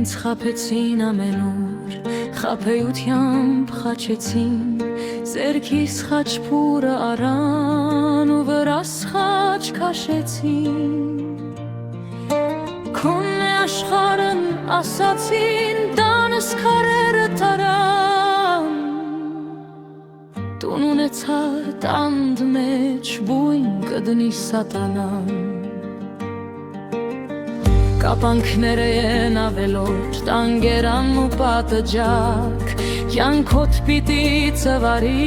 ինձ խաբեցին ամենուր, խաբեությամբ խաչեցին, ձեռքիս խաչփուրը առան ու վրաս խաչ քաշեցին։ Քոնն է աշխարհն ասացին, տանս քարերը տարան, տուն ունեցար տանդ մեջ բույն կդնի սատանան։ Կապանքները են ավելորդ, տանգերան ու պատճակ, կյանքոտ պիտի ծվարի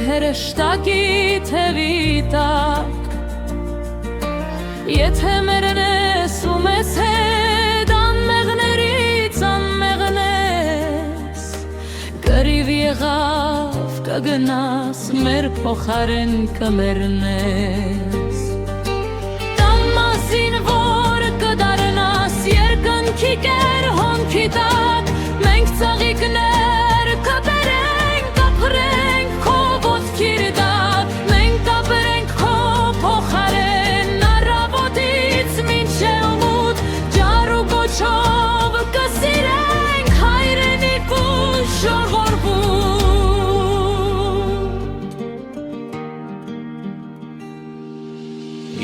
հրեշտակի թևի տակ։ Եթե մերն ես ու մեզ հետ անմեղներից անմեղնես, կռիվ եղավ կգնաս, մեր փոխարեն կմեռնես։ Տան մասին որ կդառնաս երկնքի կեր հոնքի տակ, մենք ծաղիկներ կբերենք, կապրենք քո ոտքիր տակ, մենք կապրենք քո փոխարեն առավոտից մինչև մութ, ջար ու գոչով կսիրենք հայրենիք ու ժողովուրդ։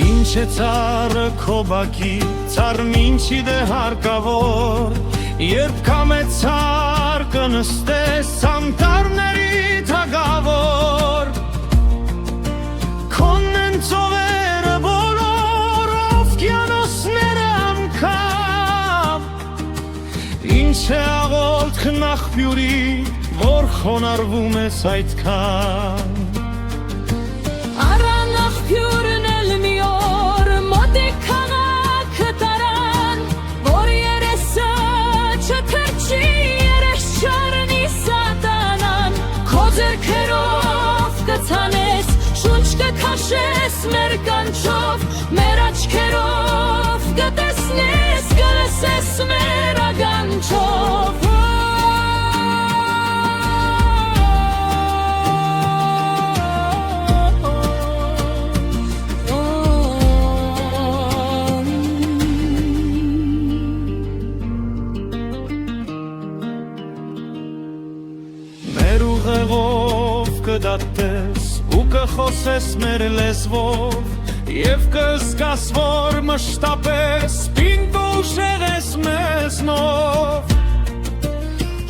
Ինչ է ծառը քո բակի, ծառն ինչի դե հարկավոր, երբ կամեցար կնստես անտառների թագավոր։ Քոնն են ծովերը բոլոր, օվկիանոսները անգամ, ինչ է աղոթքն աղբյուրի, որ խոնարհվում ես այդքան։ Առան աղբյուրն էլ մի օր մոտիկ քաղաքը տարան, որ երեսը չթրջի, երես չառնի սատանան։ Քո ձեռքերով կցանես, շունչ կքաշես մեր կանչով, մեր աչքերով կտեսնես, կլսես մեր ականջով։ Մեր ուղեղով կդատես ու կխոսես մեր լեզվով, և կզգաս, որ մշտապես պինդ ուժեղ ես մեզնով։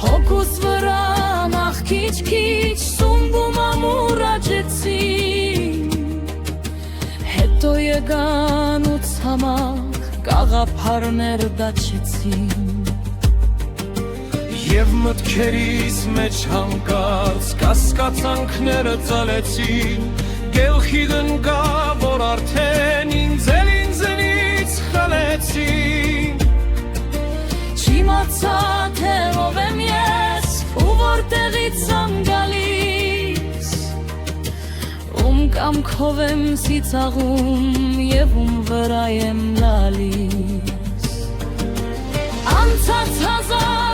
Հոգուս վրա նախ քիչ-քիչ սումբ ու մամուր աճեցին, հետո եկան ու ցամաք կաղափարներ դաչեցին։ Եվ մտքերիս մեջ հանկարծ կասկածանքները ծալեցին, գելքի դնկա, որ արդեն ինձնից խլեցին։ Չիմացա թե ով եմ ես ու որտեղից եմ գալիս, ում կամքով եմ ծիծաղում և ում վրա եմ լալիս։ Անցած հազար